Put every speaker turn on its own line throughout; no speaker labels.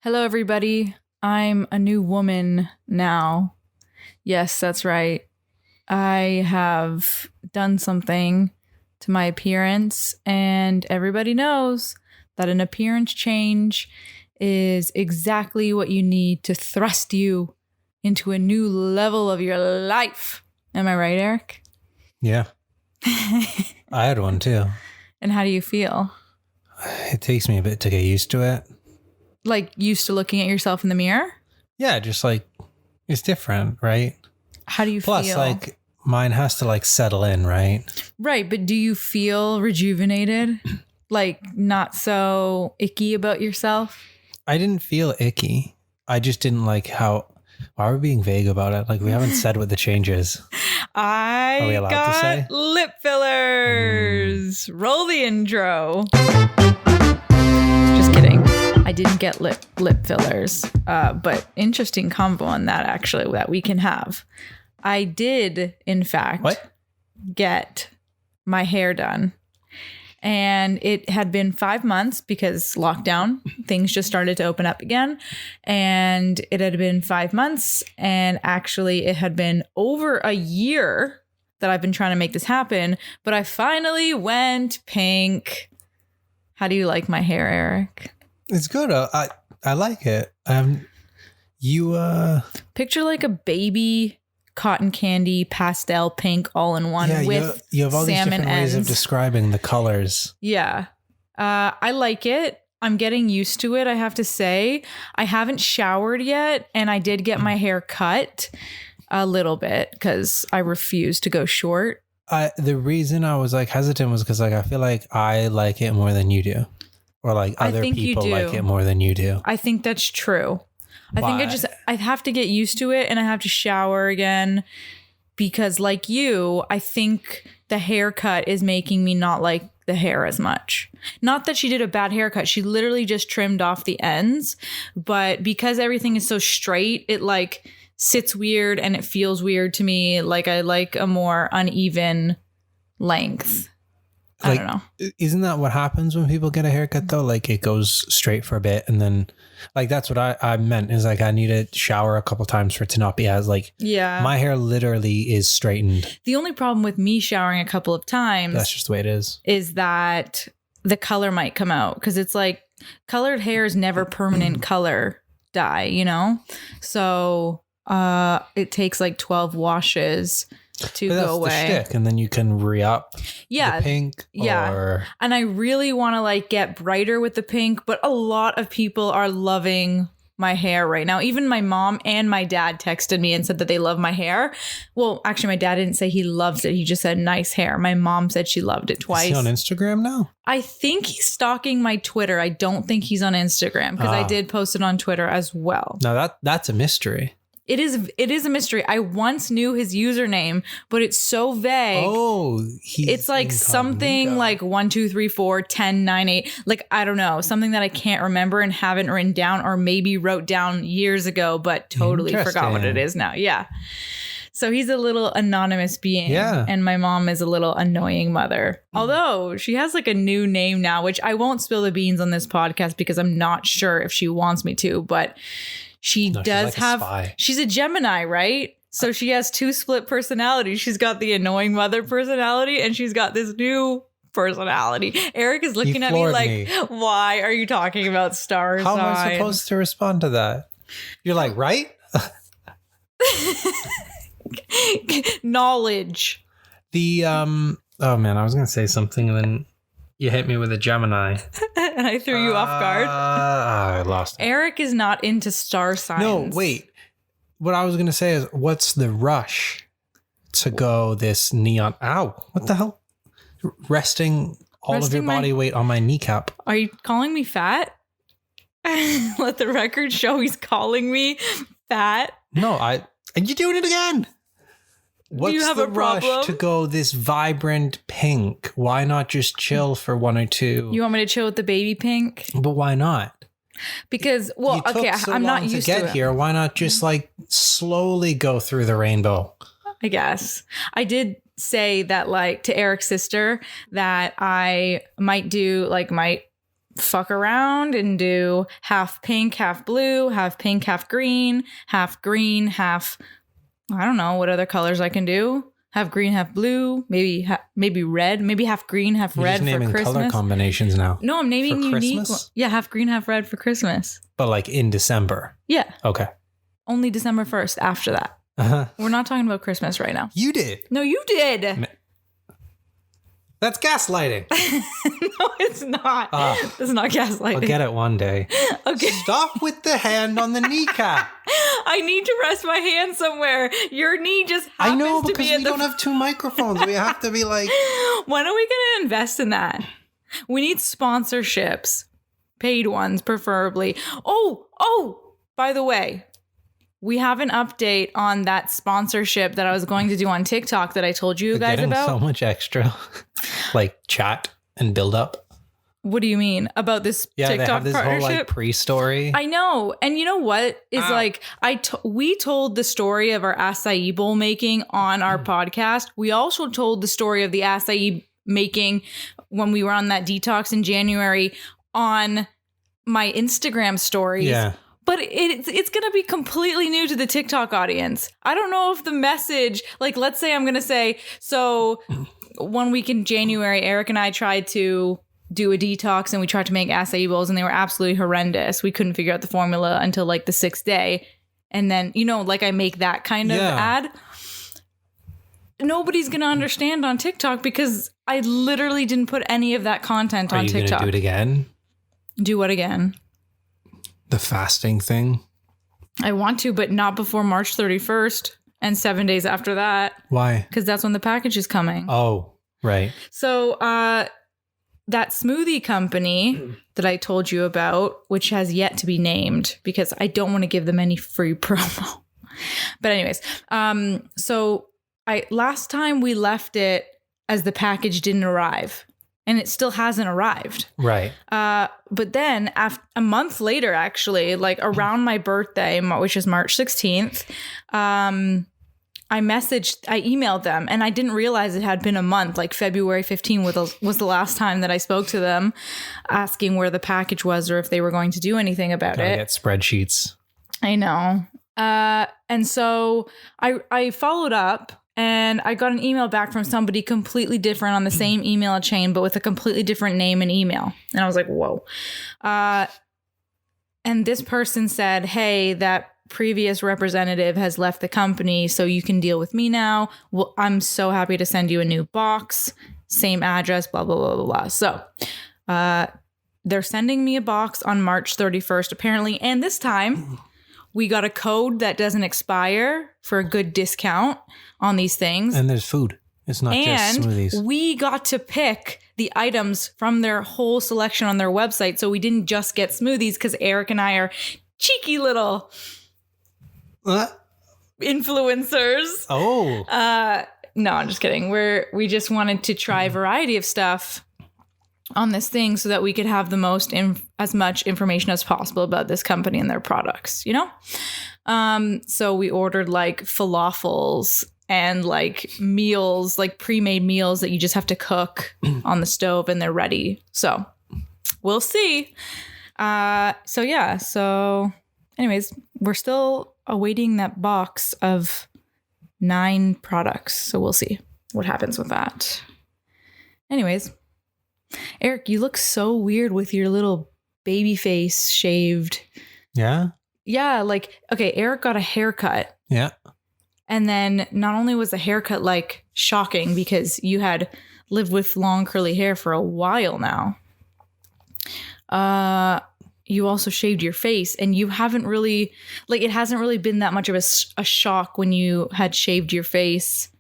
Hello, everybody. I'm a new woman now. Yes, that's right. I have done something to my appearance, and everybody knows that an appearance change is exactly what you need to thrust you into a new level of your life. Am I right, Eric?
Yeah. I had one too.
And how do you feel?
It takes me a bit to get used to it.
Like used to looking at yourself in the mirror?
Yeah, just like it's different, right?
How do you feel?
Plus, like mine has to like settle in, right?
Right, but do you feel rejuvenated? Like not so icky about yourself?
I didn't feel icky. I just didn't like how. Why are we being vague about it? Like we haven't said what the change is.
Are we allowed to say? Lip fillers. Roll the intro. Just kidding. I didn't get lip fillers, but interesting combo on that actually that we can have. I did, in fact, get my hair done. And it had been 5 months because lockdown, things just started to open up again. And it had been 5 months. And actually, it had been over a year that I've been trying to make this happen. But I finally went pink. How do you like my hair, Eric?
It's good. I like it.
Picture like a baby cotton candy pastel pink all in one with
you have all these different ways of describing the colors.
Yeah. I like it. I'm getting used to it, I have to say. I haven't showered yet, and I did get my hair cut a little bit because I refuse to go short.
The reason I was like hesitant was because like I feel like I like it more than you do. Or like other people like it more than you do.
I think that's true. I think I have to get used to it, and I have to shower again because like you, I think the haircut is making me not like the hair as much. Not that she did a bad haircut. She literally just trimmed off the ends, but because everything is so straight, it like sits weird and it feels weird to me. Like I like a more uneven length. I don't know.
Isn't that what happens when people get a haircut though? Like it goes straight for a bit and then like that's what I meant is like I need to shower a couple times for it to not be as like my hair literally is straightened.
The only problem with me showering a couple of times
that's just the way it is
that the color might come out because it's like colored hair is never permanent color dye, you know? So it takes like 12 washes to go away. The shtick,
and then you can re-up the pink.
And I really want to like get brighter with the pink, but a lot of people are loving my hair right now. Even my mom and my dad texted me and said that they love my hair. Well, actually, my dad didn't say he loves it. He just said nice hair. My mom said she loved it twice.
Is he on Instagram now?
I think he's stalking my Twitter. I don't think he's on Instagram because I did post it on Twitter as well.
Now that's a mystery.
It is a mystery. I once knew his username, but it's so vague.
Oh,
it's like something like 1, 2, 3, 4, 10, 9, 8. Like, I don't know, something that I can't remember and haven't written down or maybe wrote down years ago, but totally forgot what it is now. Yeah. So he's a little anonymous being.
Yeah.
And my mom is a little annoying mother. Although she has like a new name now, which I won't spill the beans on this podcast because I'm not sure if she wants me to, but she's a Gemini, right? So she has 2 split personalities. She's got the annoying mother personality and she's got this new personality. Eric is looking at me like, why are you talking about star
How
signs?
am I supposed to respond to that? You're like, right?
Knowledge.
Oh man, I was going to say something and then you hit me with a Gemini.
And I threw you off guard.
I lost it.
Eric is not into star signs.
No, wait. What I was going to say is, what's the rush to go this neon? Ow, what the hell? Resting of your body weight on my kneecap.
Are you calling me fat? Let the record show he's calling me fat.
No, and you're doing it again. What's
Do you have
the
a problem?
rush to go this vibrant pink? Why not just chill for 1 or 2?
You want me to chill with the baby pink?
But why not?
Because, well, I'm not used to it.
Here. Why not just like slowly go through the rainbow?
I guess. I did say that like to Eric's sister that I might fuck around and do half pink, half blue, half pink, half green, half I don't know what other colors I can do. Half green, half blue, maybe red, maybe half green, half red for Christmas. You're naming color
combinations now.
No, I'm naming unique. Yeah, half green, half red for Christmas.
But like in December.
Yeah.
Okay.
Only December 1st after that. We're not talking about Christmas right now.
You did.
No, you did.
That's gaslighting.
No, it's not. It's not gaslighting.
I'll get it one day.
Okay.
Stop with the hand on the kneecap.
I need to rest my hand somewhere. Your knee just happens to be
I know, because we don't have 2 microphones. We have to be like...
When are we going to invest in that? We need sponsorships. Paid ones, preferably. Oh, by the way, we have an update on that sponsorship that I was going to do on TikTok that I told you guys about.
So much extra, like chat and build up.
What do you mean about this TikTok
they have this
partnership?
whole like pre-story.
I know. And you know what is like, we told the story of our acai bowl making on our podcast. We also told the story of the acai making when we were on that detox in January on my Instagram stories. Yeah. But it's going to be completely new to the TikTok audience. I don't know if the message, like, let's say I'm going to say, so 1 week in January, Eric and I tried to do a detox and we tried to make acai bowls and they were absolutely horrendous. We couldn't figure out the formula until like the 6th day. And then, like I make that kind of ad. Nobody's going to understand on TikTok because I literally didn't put any of that content on TikTok. Are you going
to do it again?
Do what again?
The fasting thing?
I want to, but not before March 31st and 7 days after that.
Why?
Because that's when the package is coming.
Oh, right.
So that smoothie company that I told you about, which has yet to be named because I don't want to give them any free promo. But anyways, so last time we left it as the package didn't arrive. And it still hasn't arrived.
Right.
But then a month later, actually, like around my birthday, which is March 16th, I emailed them and I didn't realize it had been a month. Like February 15th was the last time that I spoke to them asking where the package was or if they were going to do anything about it.
Get spreadsheets.
I know. And so I followed up. And I got an email back from somebody completely different on the same email chain, but with a completely different name and email. And I was like, whoa. And this person said, hey, that previous representative has left the company, so you can deal with me now. Well, I'm so happy to send you a new box, same address, blah, blah, blah, blah, blah. So they're sending me a box on March 31st, apparently. And this time we got a code that doesn't expire for a good discount on these things.
And there's food. It's not just smoothies.
And we got to pick the items from their whole selection on their website. So we didn't just get smoothies because Eric and I are cheeky little influencers.
Oh.
No, I'm just kidding. We just wanted to try a variety of stuff on this thing so that we could have the most as much information as possible about this company and their products, So we ordered like falafels and like meals, like pre-made meals that you just have to cook on the stove and they're ready. So we'll see. So anyways, we're still awaiting that box of 9 products. So we'll see what happens with that. Anyways, Eric, you look so weird with your little baby face shaved.
Yeah?
Yeah, like, okay, Eric got a haircut.
Yeah.
And then not only was the haircut like shocking because you had lived with long curly hair for a while now, you also shaved your face and you haven't really, like, it hasn't really been that much of a shock when you had shaved your face.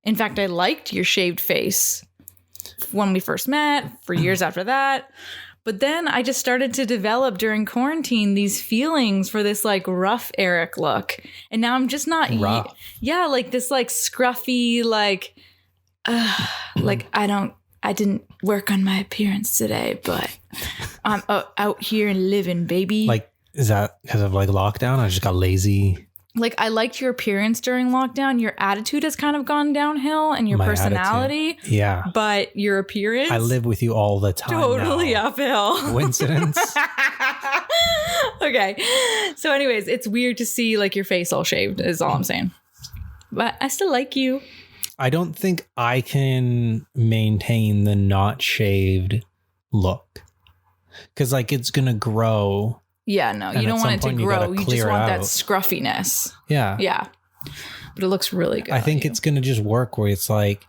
In fact, I liked your shaved face when we first met, for years after that. But then I just started to develop during quarantine these feelings for this like rough Eric look. And now I'm just not
rough.
Yeah, like this like scruffy, like I didn't work on my appearance today, but I'm out here and living, baby.
Like, is that because of like lockdown? I just got lazy.
like, I liked your appearance during lockdown. Your attitude has kind of gone downhill, and your personality.
Attitude. Yeah.
But your appearance.
I live with you all the time.
Totally
now.
uphill.
Coincidence?
Okay. So anyways, it's weird to see like your face all shaved is all I'm saying. But I still like you.
I don't think I can maintain the not shaved look. Because like it's going to grow.
Yeah, no, you don't want it to grow. You just want that scruffiness.
Yeah.
Yeah. But it looks really good.
I think it's going to just work where it's like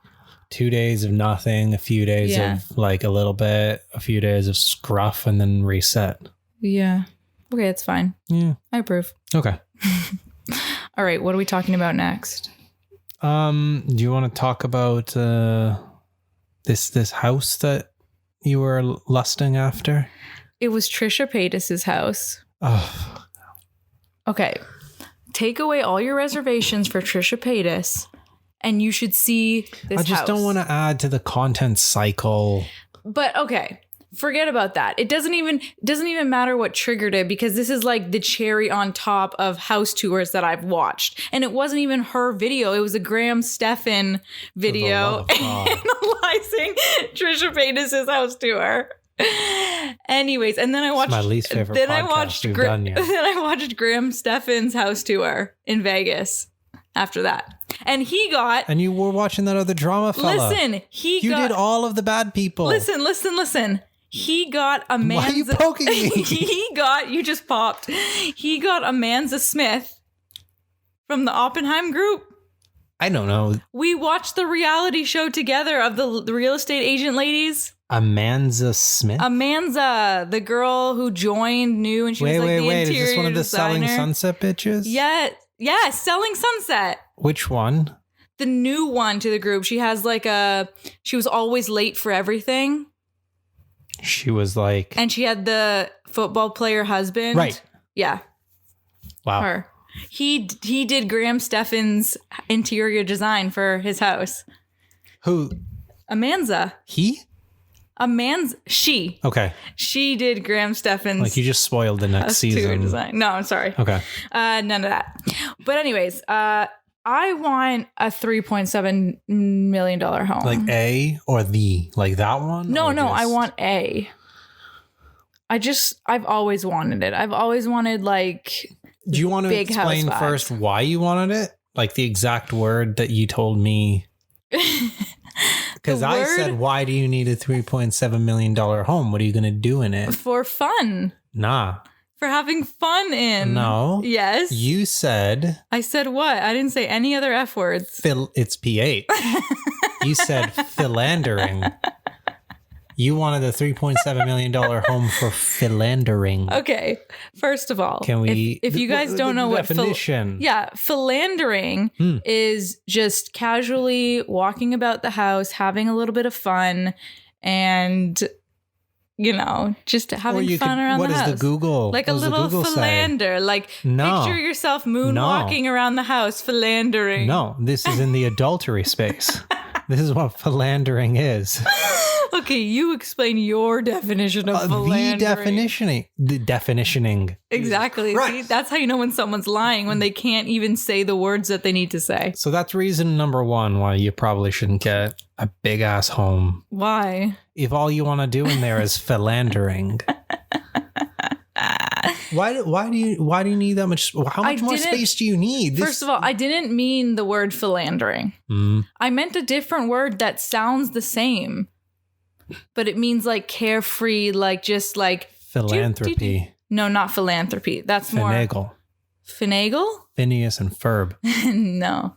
2 days of nothing, a few days of like a little bit, a few days of scruff, and then reset.
Yeah. Okay, it's fine.
Yeah.
I approve.
Okay.
All right, what are we talking about next?
Do you want to talk about this house that you were lusting after?
It was Trisha Paytas's house.
Oh.
Okay. Take away all your reservations for Trisha Paytas, and you should see this house.
I just don't want to add to the content cycle.
But okay, forget about that. It doesn't even matter what triggered it, because this is like the cherry on top of house tours that I've watched. And it wasn't even her video. It was a Graham Stephan video analyzing Trisha Paytas's house tour. Anyways, and then I watched
my least favorite podcast we've done yet.
Then I watched Graham Stephan's house tour in Vegas after that. And he got...
And you were watching that other drama fella.
Listen,
you did all of the bad people.
Listen. He got a Manza...
Why are you poking me?
You just popped. He got a Manza Smith from the Oppenheim group.
I don't know.
We watched the reality show together of the real estate agent ladies.
Amanza Smith?
Amanza, the girl who joined new, and she was like the interior designer. Is this one of the
Selling Sunset bitches?
Yeah, Selling Sunset.
Which one?
The new one to the group. She has like she was always late for everything.
She was like...
And she had the football player husband.
Right.
Yeah.
Wow.
Her. He did Graham Stephan's interior design for his house.
Who?
Amanza.
He?
She.
Okay.
She did Graham Stephan's...
Like you just spoiled the next season.
Design. No, I'm sorry.
Okay.
None of that. But anyways, I want a $3.7 million home.
Like A or the? Like that one?
No, I want A. I've always wanted it. I've always wanted like...
Do you want to explain first why you wanted it? Like the exact word that you told me... Because I said, why do you need a $3.7 million home? What are you going to do in it?
For fun.
Nah.
For having fun in.
No.
Yes.
You said.
I said what? I didn't say any other F words.
It's PH. You said philandering. You wanted a $3.7 million home for philandering.
Okay. First of all,
can we?
If you guys don't know what
definition?
Philandering is just casually walking about the house, having a little bit of fun, and just having fun around the house.
What is the Google?
Like a little philander. Like picture yourself moonwalking around the house, philandering.
No, this is in the adultery space. This is what philandering is.
Okay, you explain your definition of philandering.
The definitioning.
Exactly. Right. See, that's how you know when someone's lying, when they can't even say the words that they need to say.
So that's reason number one why you probably shouldn't get a big ass home.
Why?
If all you want to do in there is philandering. Why do you need that much? How much more space do you need?
First of all, I didn't mean the word philandering. I meant a different word that sounds the same, but it means like carefree, like just like
philanthropy.
No, not philanthropy. That's
finagle.
More finagle.
Phineas and Ferb.
No,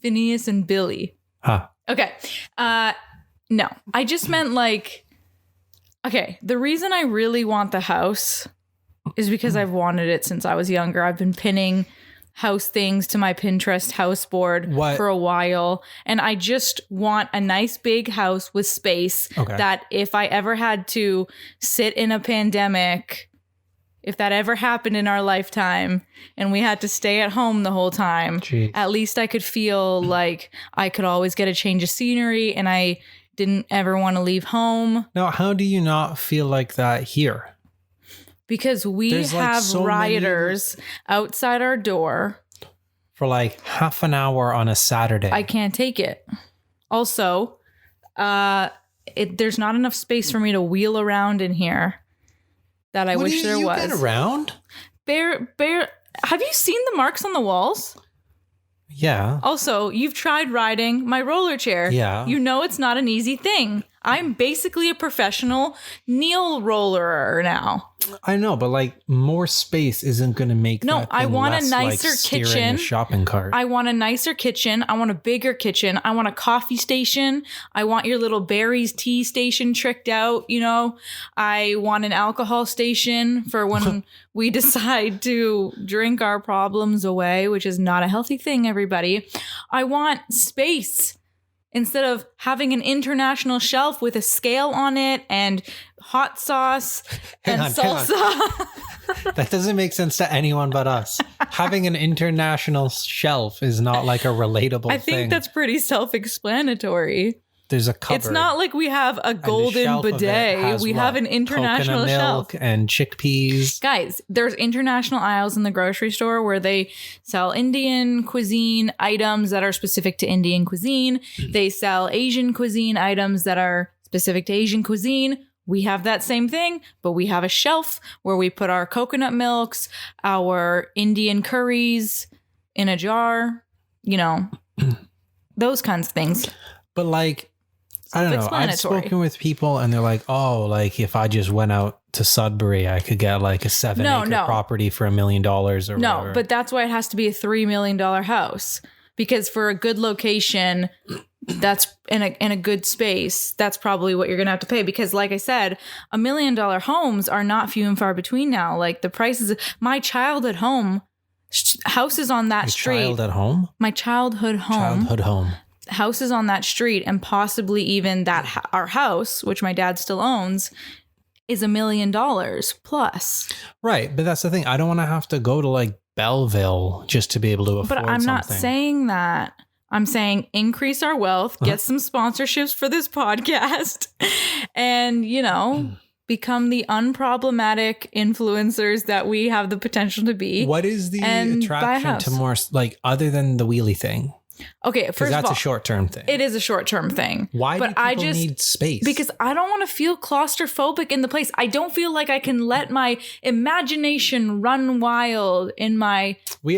Phineas and Billy.
Huh.
Okay. No, I just meant like. Okay, the reason I really want the house is because I've wanted it since I was younger. I've been pinning house things to my Pinterest house board for a while. And I just want a nice big house with space that if I ever had to sit in a pandemic, if that ever happened in our lifetime and we had to stay at home the whole time, at least I could feel like I could always get a change of scenery and I didn't ever want to leave home.
Now, how do you not feel like that here?
Because we have rioters outside our door
for like half an hour on a Saturday.
I can't take it. Also, there's not enough space for me to wheel around in here that I wish there was.
You get around?
Bear, have you seen the marks on the walls?
Yeah.
Also, you've tried riding my roller chair.
Yeah.
You know it's not an easy thing. I'm basically a professional kneel roller now.
I know, but like more space isn't going to make that
I want
less,
a nicer
like,
kitchen.
A shopping cart.
I want a nicer kitchen. I want a bigger kitchen. I want a coffee station. I want your little berries tea station tricked out, you know. I want an alcohol station for when we decide to drink our problems away, which is not a healthy thing, everybody. I want space. Instead of having an international shelf with a scale on it and hot sauce and salsa.
That doesn't make sense to anyone but us. Having an international shelf is not like a relatable thing.
I think that's pretty self-explanatory.
There's a cupboard.
It's not like we have a golden bidet. We have an international
milk
shelf.
And chickpeas.
Guys, there's international aisles in the grocery store where they sell Indian cuisine items that are specific to Indian cuisine. They sell Asian cuisine items that are specific to Asian cuisine. We have that same thing, but we have a shelf where we put our coconut milks, our Indian curries in a jar, you know, those kinds of things.
But like, I don't know. I've spoken with people and they're like, oh, like if I just went out to Sudbury, I could get like a 7-acre property for $1 million or whatever.
No, but that's why it has to be a $3 million house. Because for a good location, that's in a good space, that's probably what you're going to have to pay. Because like I said, $1 million homes are not few and far between now. Like the prices, my childhood home, houses on that street.
Childhood home?
My childhood home.
Childhood home.
Houses on that street and possibly even that our house, which my dad still owns, is $1 million plus.
Right. But that's the thing. I don't want to have to go to like Belleville just to be able to afford something.
But I'm not saying that. I'm saying increase our wealth, get some sponsorships for this podcast, and, you know, become the unproblematic influencers that we have the potential to be.
What is the attraction to more, like, other than the wheelie thing?
Okay, first of all,
that's a short-term thing.
It is a short-term thing.
Why do people need space?
Because I don't want to feel claustrophobic in the place. I don't feel like I can let my imagination run wild in my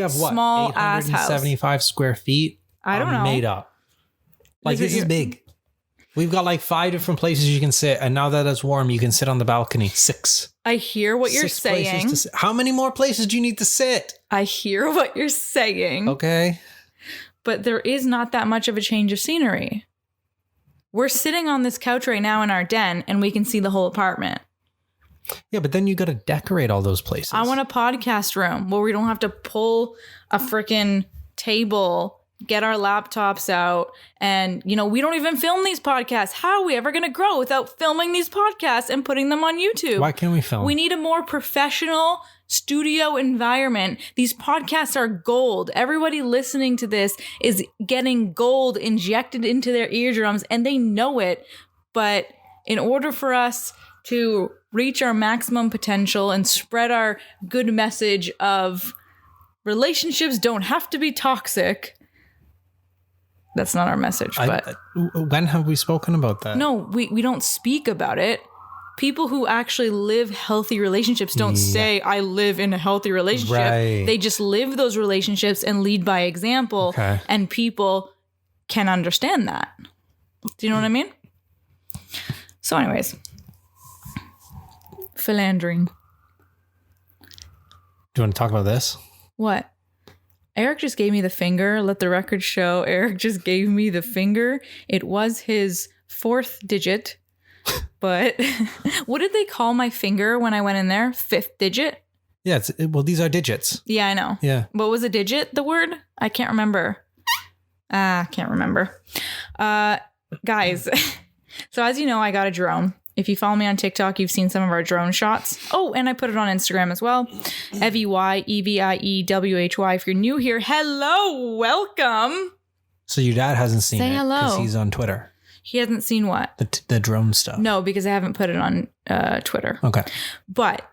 small ass house.
875 square feet?
I don't know.
Made up. Like, this is big. We've got like 5 different places you can sit, and now that it's warm, you can sit on the balcony. 6.
I hear what you're saying.
How many more places do you need to sit?
I hear what you're saying.
Okay.
But there is not that much of a change of scenery. We're sitting on this couch right now in our den and we can see the whole apartment.
Yeah, but then you got to decorate all those places.
I want a podcast room where we don't have to pull a freaking table, get our laptops out, and, you know, we don't even film these podcasts. How are we ever going to grow without filming these podcasts and putting them on YouTube?
Why can't we film?
We need a more professional studio environment. These podcasts are gold. Everybody listening to this is getting gold injected into their eardrums and they know it. But in order for us to reach our maximum potential and spread our good message of relationships don't have to be toxic. That's not our message, but
when have we spoken about that?
No, we don't speak about it. People who actually live healthy relationships don't say, I live in a healthy relationship.
Right.
They just live those relationships and lead by example.
Okay.
And people can understand that. Do you know what I mean? So anyways, philandering.
Do you want to talk about this?
What? Eric just gave me the finger. Let the record show Eric just gave me the finger. It was his 4th digit. But what did they call my finger when I went in there? 5th digit?
Yeah, well, these are digits.
Yeah, I know.
Yeah.
What was a digit, the word? I can't remember. Can't remember. Guys, so as you know, I got a drone. If you follow me on TikTok, you've seen some of our drone shots. Oh, and I put it on Instagram as well. Evie, EVIEWHY. If you're new here, hello, welcome.
So your dad hasn't seen
Say
it
hello.
Because he's on Twitter.
He hasn't seen what?
The drone stuff.
No, because I haven't put it on Twitter.
Okay.
But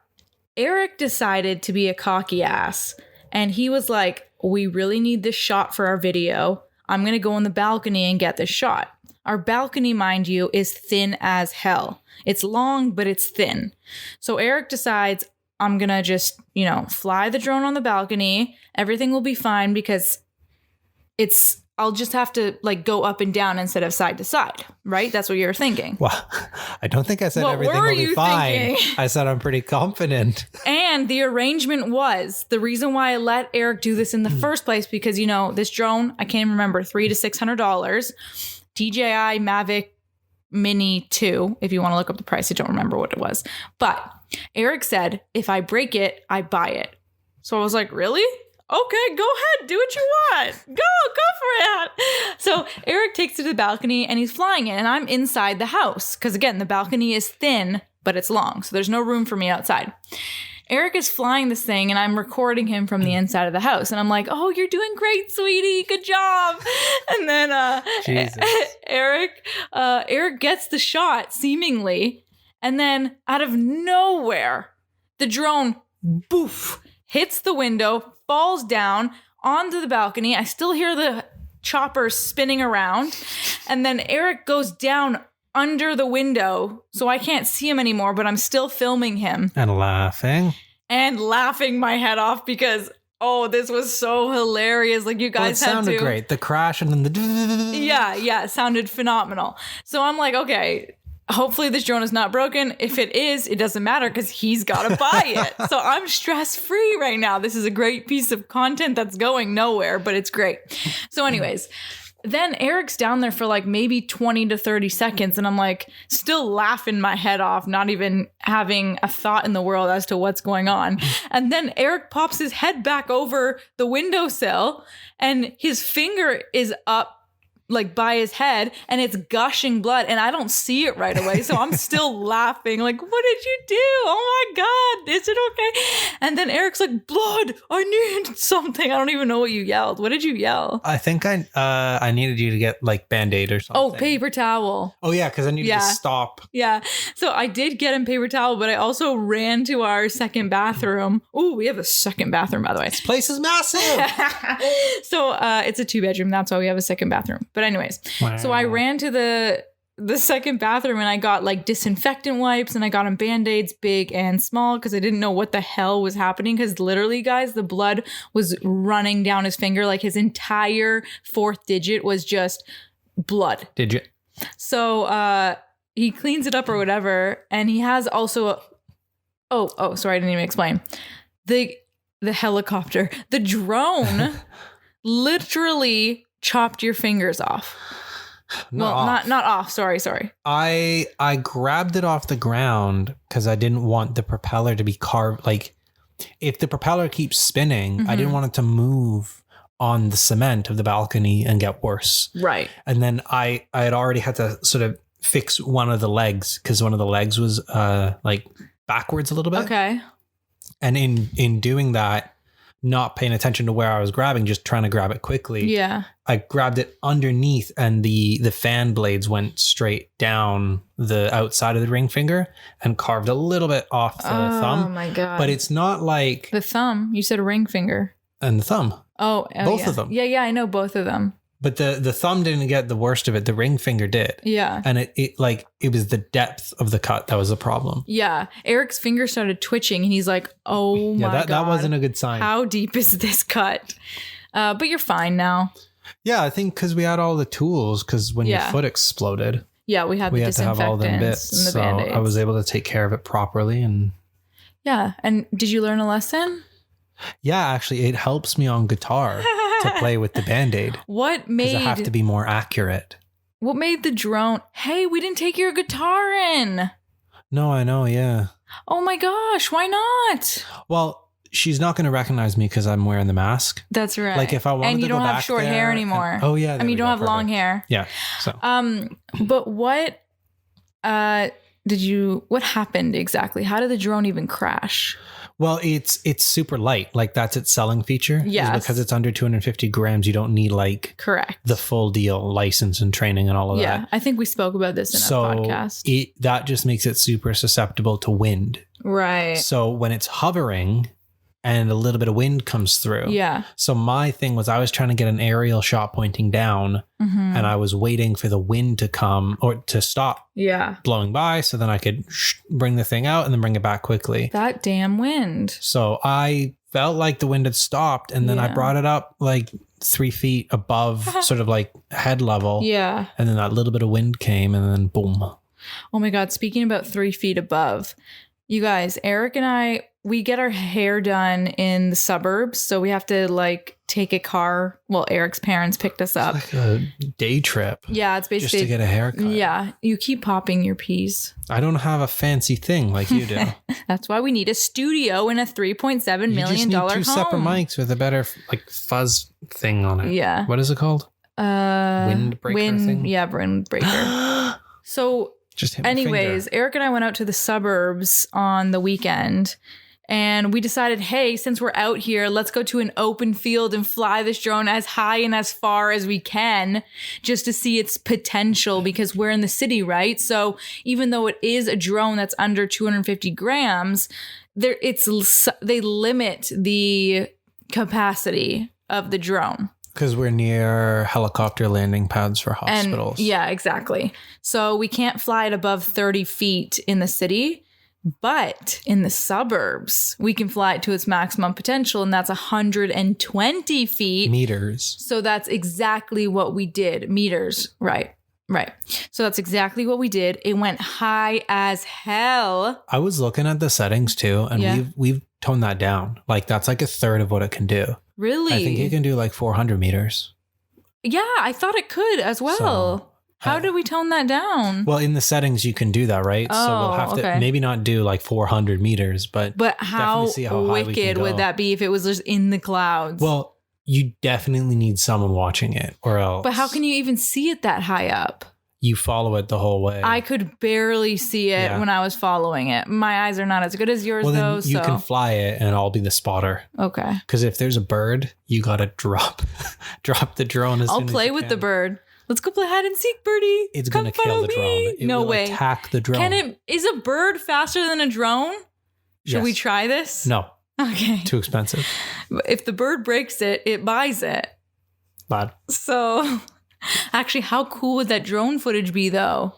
Eric decided to be a cocky ass And he was like, we really need this shot for our video. I'm going to go on the balcony and get this shot. Our balcony, mind you, is thin as hell. It's long, but it's thin. So Eric decides, I'm going to just, fly the drone on the balcony. Everything will be fine because I'll just have to go up and down instead of side to side, right? That's what you're thinking.
Well, I don't think I said everything will be fine. Thinking? I said I'm pretty confident.
And the arrangement was the reason why I let Eric do this in the first place, because, this drone, I can't remember, $300 to $600, DJI Mavic Mini 2. If you want to look up the price, I don't remember what it was. But Eric said, if I break it, I buy it. So I was like, really? Okay, go ahead. Do what you want. Go for it. So Eric takes it to the balcony and he's flying it. And I'm inside the house. Because again, the balcony is thin, but it's long. So there's no room for me outside. Eric is flying this thing and I'm recording him from the inside of the house. And I'm like, oh, you're doing great, sweetie. Good job. And then Eric gets the shot, seemingly. And then out of nowhere, the drone, boof, hits the window, falls down onto the balcony. I still hear the chopper spinning around. And then Eric goes down under the window, so I can't see him anymore, but I'm still filming him.
And laughing my head off because, this was so hilarious. Like, you guys had to. It sounded great. The crash and then the...
Yeah, it sounded phenomenal. So I'm like, okay, hopefully this drone is not broken. If it is, it doesn't matter because he's got to buy it. So I'm stress-free right now. This is a great piece of content that's going nowhere, but it's great. So anyways, then Eric's down there for maybe 20 to 30 seconds. And I'm still laughing my head off, not even having a thought in the world as to what's going on. And then Eric pops his head back over the windowsill and his finger is up by his head and it's gushing blood and I don't see it right away. So I'm still laughing. What did you do? Oh my God. Is it okay? And then Eric's like, blood, I need something. I don't even know what you yelled. What did you yell?
I think I needed you to get Band-Aid or something.
Oh, paper towel.
Oh yeah. Cause I needed to stop.
Yeah. So I did get him paper towel, but I also ran to our second bathroom. Oh, we have a second bathroom, by the way.
This place is massive.
So it's a 2-bedroom. That's why we have a second bathroom. But anyways, wow. So I ran to the second bathroom and I got disinfectant wipes and I got him Band-Aids, big and small, because I didn't know what the hell was happening. Because literally, guys, the blood was running down his finger. His entire fourth digit was just blood.
Digit.
So he cleans it up or whatever. And he has also sorry, I didn't even explain. The helicopter, the drone literally chopped your fingers off. Not off. Sorry.
I grabbed it off the ground because I didn't want the propeller to be carved. If the propeller keeps spinning, I didn't want it to move on the cement of the balcony and get worse.
Right.
And then I had already had to sort of fix one of the legs because one of the legs was backwards a little bit.
Okay.
And in doing that, not paying attention to where I was grabbing, just trying to grab it quickly. Yeah. I grabbed it underneath and the fan blades went straight down the outside of the ring finger and carved a little bit off the thumb. Oh my God. But it's not the
thumb. You said ring finger.
And the thumb.
Oh
both of them.
Yeah, I know both of them.
But the thumb didn't get the worst of it. The ring finger did. Yeah. And it was the depth of the cut that was the problem.
Yeah. Eric's finger started twitching and he's like, oh my God.
That wasn't a good sign.
How deep is this cut? But you're fine now.
Yeah, I think because we had all the tools because when your foot exploded.
Yeah, we had to have all them bits. And the so Band-Aids.
I was able to take care of it properly.
Yeah. And did you learn a lesson?
Yeah, actually, it helps me on guitar to play with the Band-Aid.
What made...
Because I have to be more accurate.
What made the drone... Hey, we didn't take your guitar in.
No, I know, yeah.
Oh my gosh, why not?
Well, she's not going to recognize me because I'm wearing the mask.
That's right.
If I wanted to go back there... And
you don't have short hair anymore.
Oh, yeah.
You don't have long hair.
Yeah, so...
But what... What happened exactly? How did the drone even crash?
Well, it's super light. That's its selling feature.
Yes.
Because it's under 250 grams, you don't need
correct
the full deal license and training and all of that.
Yeah, I think we spoke about this in a podcast.
That just makes it super susceptible to wind.
Right.
So when it's hovering and a little bit of wind comes through.
Yeah.
So my thing was I was trying to get an aerial shot pointing down and I was waiting for the wind to come or to stop blowing by so then I could bring the thing out and then bring it back quickly.
That damn wind.
So I felt like the wind had stopped and then I brought it up like 3 feet above sort of like head level.
Yeah.
And then that little bit of wind came and then boom.
Oh my God. Speaking about 3 feet above, you guys, Eric and I, we get our hair done in the suburbs. So we have to like take a car. Well, Eric's parents picked us up.
It's like a day trip.
Yeah, it's basically
just to get a haircut.
Yeah. You keep popping your peas.
I don't have a fancy thing like you do.
That's why we need a studio in a $3.7 million home.
Two separate mics with a better like fuzz thing on it.
Yeah.
What is it called? Windbreaker thing?
Yeah, windbreaker. So anyways, Eric and I went out to the suburbs on the weekend and we decided, hey, since we're out here, let's go to an open field and fly this drone as high and as far as we can just to see its potential because we're in the city, right? So even though it is a drone that's under 250 grams, they limit the capacity of the drone.
Because we're near helicopter landing pads for hospitals.
Yeah, exactly. So we can't fly it above 30 feet in the city, but in the suburbs, we can fly it to its maximum potential, and that's 120 feet.
Meters.
So that's exactly what we did. Meters, right. So that's exactly what we did. It went high as hell.
I was looking at the settings too, and we've toned that down. Like that's like a third of what it can do.
Really?
I think you can do like 400 meters.
Yeah, I thought it could as well. So, how did we tone that down?
Well, in the settings, you can do that, right?
Oh,
so we'll have to maybe not do like 400 meters, but
how wicked would that be if it was just in the clouds?
Well, you definitely need someone watching it or else.
But how can you even see it that high up?
You follow it the whole way.
I could barely see it when I was following it. My eyes are not as good as yours, though.
You can fly it and I'll be the spotter.
Okay.
Because if there's a bird, you got to drop the drone as soon as you can.
I'll play with the bird. Let's go play hide and seek, birdie.
It's going to kill the drone. It will attack the drone.
Is a bird faster than a drone? Should we try this?
No.
Okay.
Too expensive.
If the bird breaks it, it buys it.
Bad.
So... Actually, how cool would that drone footage be, though?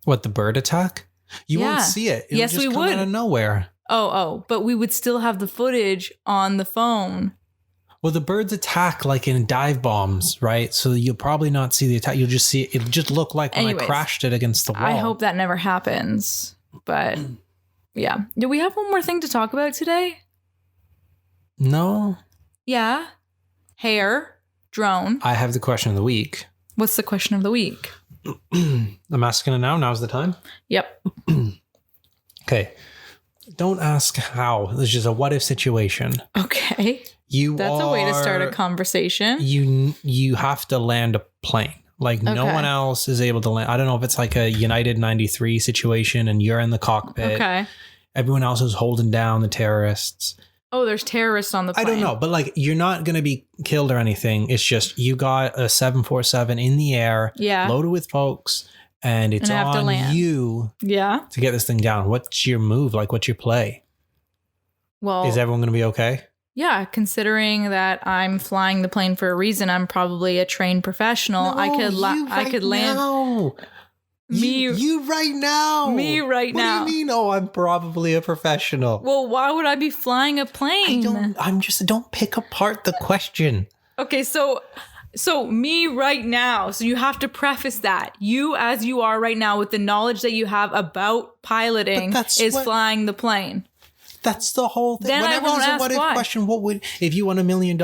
What, the bird attack? You won't see it.
Yes, we would.
Out of nowhere.
Oh, but we would still have the footage on the phone.
Well, the birds attack like in dive bombs, right? So you'll probably not see the attack. You'll just see it. It'll just look like when I crashed it against the wall.
I hope that never happens. But yeah. Do we have one more thing to talk about today?
No.
Yeah. Hair. Drone.
I have the question of the week.
What's the question of the week?
I'm asking it now. Now's the time.
Yep.
Okay. Don't ask how. It's just a what if situation.
Okay. That's a way to start a conversation.
You have to land a plane. Like no one else is able to land. I don't know if it's like a United 93 situation and you're in the cockpit.
Okay.
Everyone else is holding down the terrorists.
Oh, there's terrorists on the plane.
I don't know, but like you're not going to be killed or anything. It's just you got a 747 in the air, loaded with folks, and it's on you to get this thing down. What's your move? Like, what's your play?
Well,
is everyone going to be okay?
Yeah, considering that I'm flying the plane for a reason, I'm probably a trained professional.
No, I could land. You right now.
Me right now.
What do you mean? Oh, I'm probably a professional.
Well, why would I be flying a plane?
Don't pick apart the question.
Okay, so me right now. So you have to preface that. You as you are right now with the knowledge that you have about piloting is flying the plane.
That's the whole thing.
Then
Whenever
I won't
there's a
ask
what if question, if you won $1 million,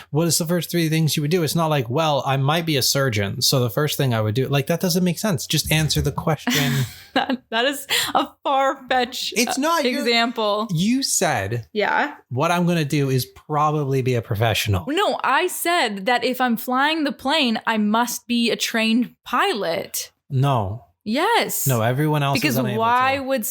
what is the first 3 things you would do? It's not like, well, I might be a surgeon, so the first thing I would do, like that doesn't make sense. Just answer the question.
that is a far-fetched example.
You said, what I'm going to do is probably be a professional.
No, I said that if I'm flying the plane, I must be a trained pilot.
No.
Yes.
No, everyone else is unable
why would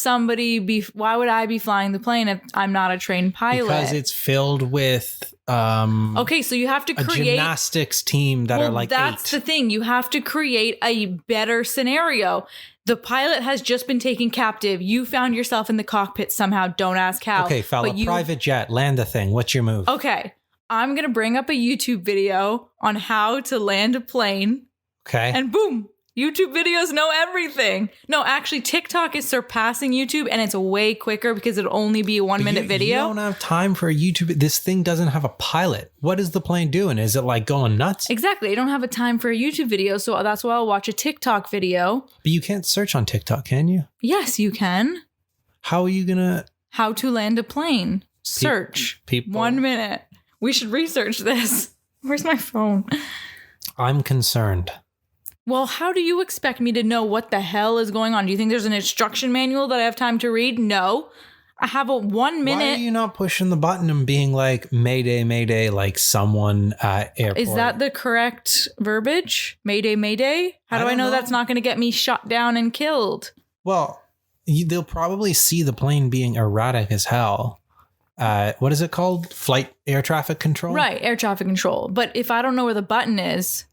I be flying the plane if I'm not a trained pilot?
Because it's filled with
okay, so you have to create
a gymnastics team that are like
that's
8.
the thing. You have to create a better scenario. The pilot has just been taken captive. You found yourself in the cockpit somehow. Don't ask how.
Okay, fella, private jet, land the thing. What's your move?
Okay, I'm going to bring up a YouTube video on how to land a plane.
Okay.
And boom, YouTube videos know everything. No, actually, TikTok is surpassing YouTube, and it's way quicker because it'll only be a 1-minute video.
You don't have time for a YouTube. This thing doesn't have a pilot. What is the plane doing? Is it like going nuts?
Exactly. I don't have a time for a YouTube video, so that's why I'll watch a TikTok video.
But you can't search on TikTok, can you?
Yes, you can.
How are you gonna?
How to land a plane. Search.
People.
1 minute. We should research this. Where's my phone?
I'm concerned.
Well, how do you expect me to know what the hell is going on? Do you think there's an instruction manual that I have time to read? No. I have a 1 minute.
Why are you not pushing the button and being like, Mayday, Mayday, like someone at airport?
Is that the correct verbiage? Mayday, Mayday? How do I know that's not going to get me shot down and killed?
Well, they'll probably see the plane being erratic as hell. What is it called? Air traffic control?
Right, air traffic control. But if I don't know where the button is,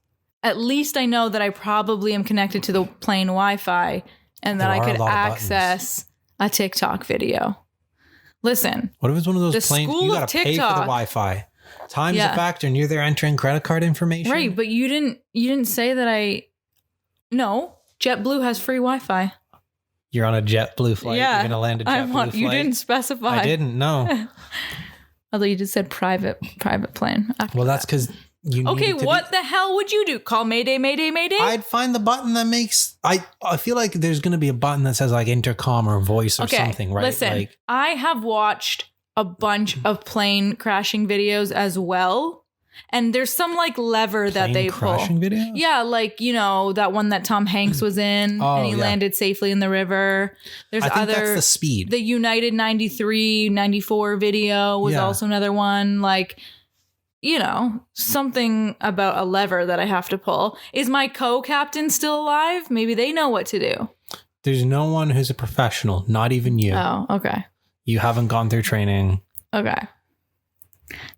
at least I know that I probably am connected to the plane Wi-Fi and that I could access a TikTok video. Listen.
What if it's one of those planes you got to pay for the Wi-Fi? Time's a factor and you're there entering credit card information.
Right, but you didn't say that No, JetBlue has free Wi-Fi.
You're on a JetBlue flight. Yeah, you're going to land a JetBlue flight.
You didn't specify.
I didn't, no.
Although you just said private plane.
Well, that's because...
Okay, what the hell would you do? Call Mayday, Mayday, Mayday?
I'd find the button that makes... I feel like there's going to be a button that says like intercom or voice or something, right?
Listen, I have watched a bunch of plane crashing videos as well. And there's some like lever that they pull.
Crashing video?
Yeah, like, that one that Tom Hanks was in and he landed safely in the river. There's
that's the speed.
The United 93, 94 video was also another one. Like... something about a lever that I have to pull. Is my co-captain still alive? Maybe they know what to do.
There's no one who's a professional, not even you.
Oh, okay.
You haven't gone through training.
Okay.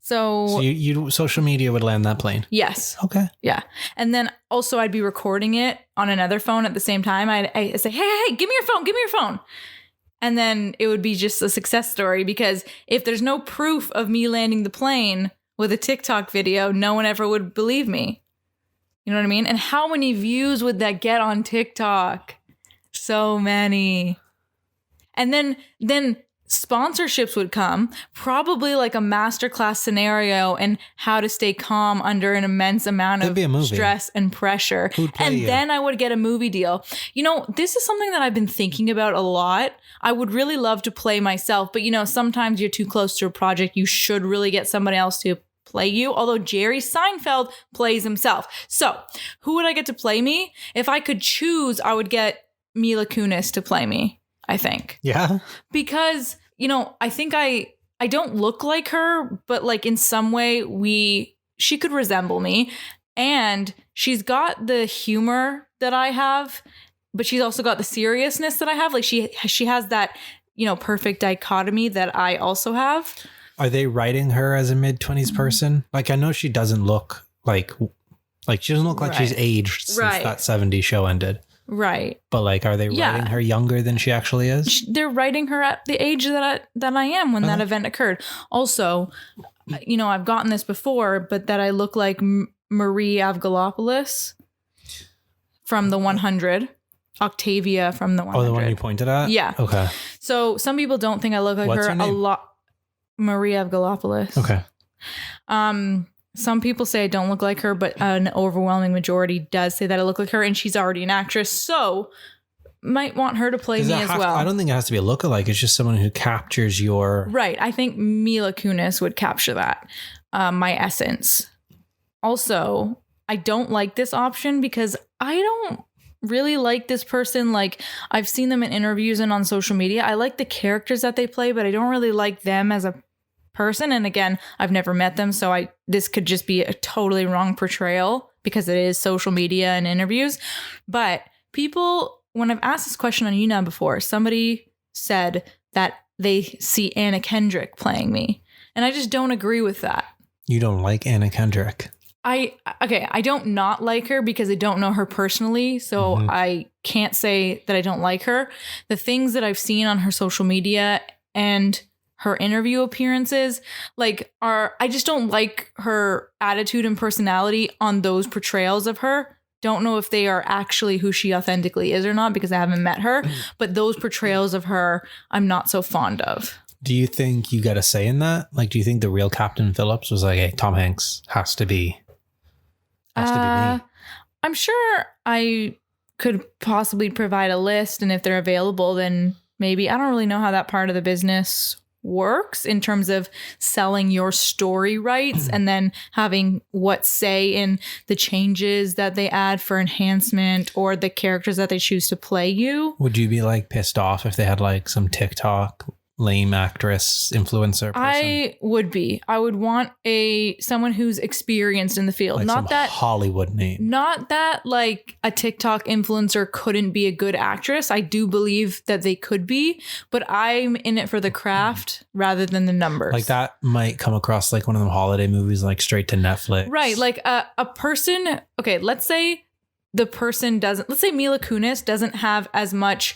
So
you social media would land that plane?
Yes.
Okay.
Yeah. And then also I'd be recording it on another phone at the same time. I'd say, hey, give me your phone. And then it would be just a success story because if there's no proof of me landing the plane with a TikTok video, no one ever would believe me. You know what I mean? And how many views would that get on TikTok? So many. And then sponsorships would come, probably like a masterclass scenario and how to stay calm under an immense amount of stress and pressure. And then I would get a movie deal. This is something that I've been thinking about a lot. I would really love to play myself, but sometimes you're too close to a project. You should really get somebody else to play you. Although Jerry Seinfeld plays himself. So who would I get to play me? If I could choose, I would get Mila Kunis to play me, I think.
Yeah.
Because, I think I don't look like her, but like in some way she could resemble me. And she's got the humor that I have, but she's also got the seriousness that I have. Like she has that, perfect dichotomy that I also have.
Are they writing her as a mid-20s person? Like, I know she doesn't look like she doesn't look like she's aged since that 70s show ended.
Right.
But like, are they writing her younger than she actually is?
They're writing her at the age that I am when that event occurred. Also, I've gotten this before, but that I look like Marie Avgelopoulos from the 100. Octavia from the 100.
Oh, the one you pointed at?
Yeah.
Okay.
So some people don't think I look like
What's
her
her name?
a lot. Marie Avgelopoulos.
Okay.
Some people say I don't look like her, but an overwhelming majority does say that I look like her, and she's already an actress, so might want her to play me as well.
I don't think it has to be a lookalike. It's just someone who captures your...
Right. I think Mila Kunis would capture that, my essence. Also, I don't like this option because I don't really like this person. Like, I've seen them in interviews and on social media. I like the characters that they play, but I don't really like them as a person. And again, I've never met them, so this could just be a totally wrong portrayal because it is social media and interviews. But people, when I've asked this question on YouNow before, somebody said that they see Anna Kendrick playing me, and I just don't agree with that.
You don't like Anna Kendrick?
I don't not like her because I don't know her personally, so I can't say that I don't like her. The things that I've seen on her social media and her interview appearances, I just don't like her attitude and personality on those portrayals of her. Don't know if they are actually who she authentically is or not because I haven't met her, but those portrayals of her, I'm not so fond of.
Do you think you got a say in that? Like, do you think the real Captain Phillips was like, hey, Tom Hanks has to be me?
I'm sure I could possibly provide a list, and if they're available, then maybe. I don't really know how that part of the business works in terms of selling your story rights and then having what say in the changes that they add for enhancement or the characters that they choose to play you.
Would you be like pissed off if they had like some TikTok lame actress influencer person?
I would be. I would want someone who's experienced in the field,
like
not
some
that
Hollywood name.
Not that like a TikTok influencer couldn't be a good actress. I do believe that they could be, but I'm in it for the craft rather than the numbers.
Like that might come across like one of them holiday movies, like straight to Netflix.
Right. Like a person. Okay. Let's say Mila Kunis doesn't have as much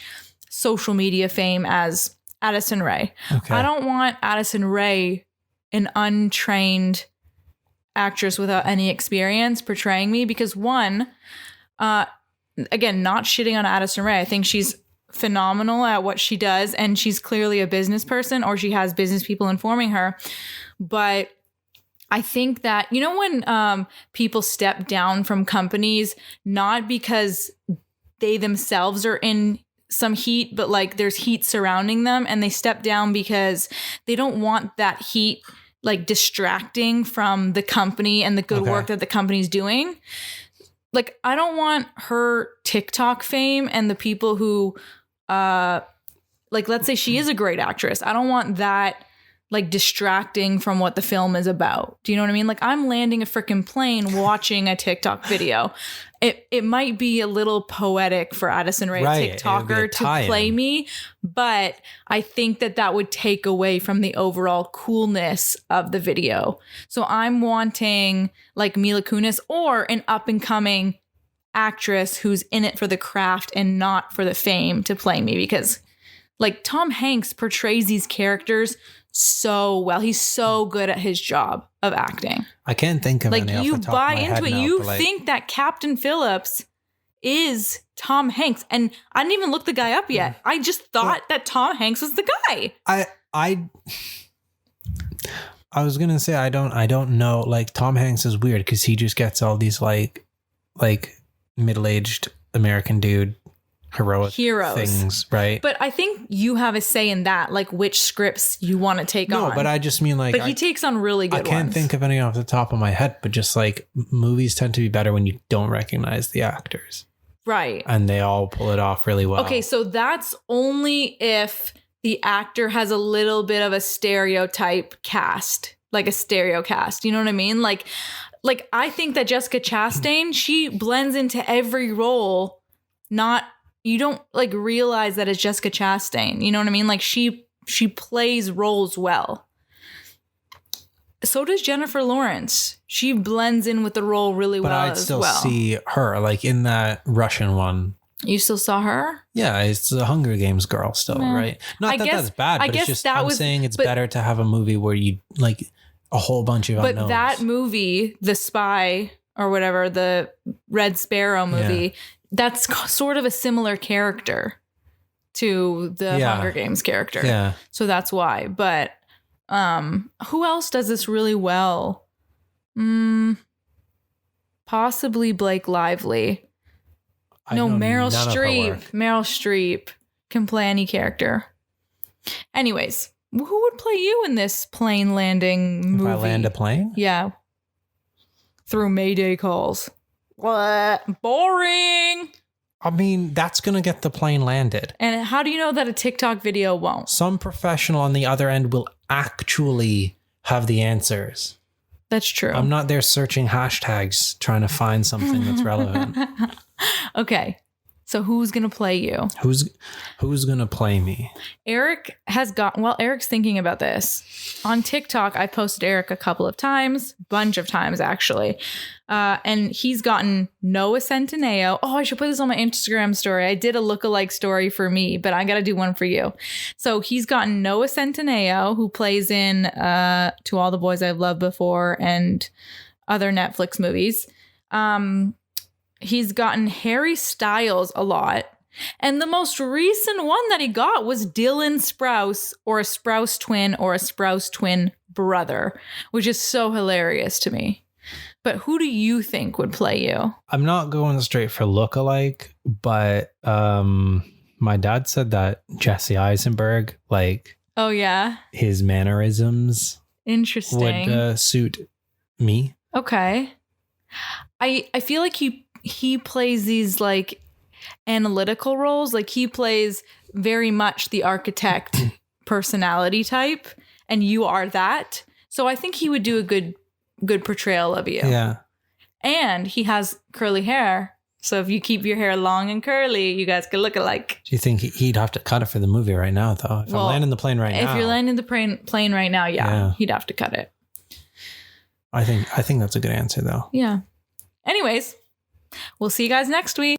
social media fame as Addison Rae. Okay. I don't want Addison Rae, an untrained actress without any experience, portraying me because one, again, not shitting on Addison Rae. I think she's phenomenal at what she does and she's clearly a business person or she has business people informing her. But I think that, when people step down from companies, not because they themselves are in some heat, but like there's heat surrounding them and they step down because they don't want that heat like distracting from the company and the good work that the company's doing. Like I don't want her TikTok fame and the people who let's say she is a great actress. I don't want that like distracting from what the film is about. Do you know what I mean? Like I'm landing a freaking plane watching a TikTok video. It might be a little poetic for Addison Rae, TikToker, to play me, but I think that would take away from the overall coolness of the video. So I'm wanting like Mila Kunis or an up and coming actress who's in it for the craft and not for the fame to play me, because like Tom Hanks portrays these characters so well. He's so good at his job of acting.
I can't think of any off the top of my head now,
you think that Captain Phillips is Tom Hanks, and I didn't even look the guy up yet. I just thought that Tom Hanks was the guy.
I was gonna say I don't know. Like Tom Hanks is weird because he just gets all these like middle-aged American dude heroes things, right?
But I think you have a say in that, like which scripts you want to take on.
No, but I just mean like,
but he takes on really good ones.
I can't think of any off the top of my head, but just like movies tend to be better when you don't recognize the actors,
right? And
they all pull it off really well.
Okay, so that's only if the actor has a little bit of a stereotype cast, like a stereo cast. You know what I mean? Like I think that Jessica Chastain, she blends into every role. You don't like realize that it's Jessica Chastain. You know what I mean? Like she plays roles well. So does Jennifer Lawrence. She blends in with the role really well as well. But I'd still see
her like in that Russian one.
You still saw her?
Yeah, it's the Hunger Games girl still, right? Not that's bad, but it's just I'm saying it's better to have a movie where you like a whole bunch of unknowns.
But that movie, The Spy or whatever, the Red Sparrow movie, that's sort of a similar character to the Hunger Games character. Yeah. So that's why. But who else does this really well? Possibly Blake Lively. No, Meryl Streep. Meryl Streep can play any character. Anyways, who would play you in this plane landing movie?
If I land a plane?
Yeah. Through Mayday calls. What? Boring.
I mean, that's going to get the plane landed.
And how do you know that a TikTok video won't?
Some professional on the other end will actually have the answers.
That's true.
I'm not there searching hashtags trying to find something that's relevant.
Okay. So who's going to play you?
Who's going to play me?
Eric has Eric's thinking about this. On TikTok, I posted Eric a couple of times, bunch of times actually. And he's gotten Noah Centineo. Oh, I should put this on my Instagram story. I did a lookalike story for me, but I got to do one for you. So he's gotten Noah Centineo, who plays in To All the Boys I've Loved Before and other Netflix movies. He's gotten Harry Styles a lot. And the most recent one that he got was Dylan Sprouse, or a Sprouse twin, or a Sprouse twin brother, which is so hilarious to me. But who do you think would play you?
I'm not going straight for lookalike, but my dad said that Jesse Eisenberg, like,
oh yeah,
his mannerisms,
interesting,
would suit me.
Okay, I feel like he plays these like analytical roles, like he plays very much the architect personality type, and you are that. So I think he would do a good portrayal of you.
Yeah.
And he has curly hair. So if you keep your hair long and curly, you guys could look alike.
Do you think he'd have to cut it for the movie right now, though? If I'm landing the plane right now.
If you're landing the plane right now, yeah, he'd have to cut it.
I think that's a good answer, though.
Yeah. Anyways, we'll see you guys next week.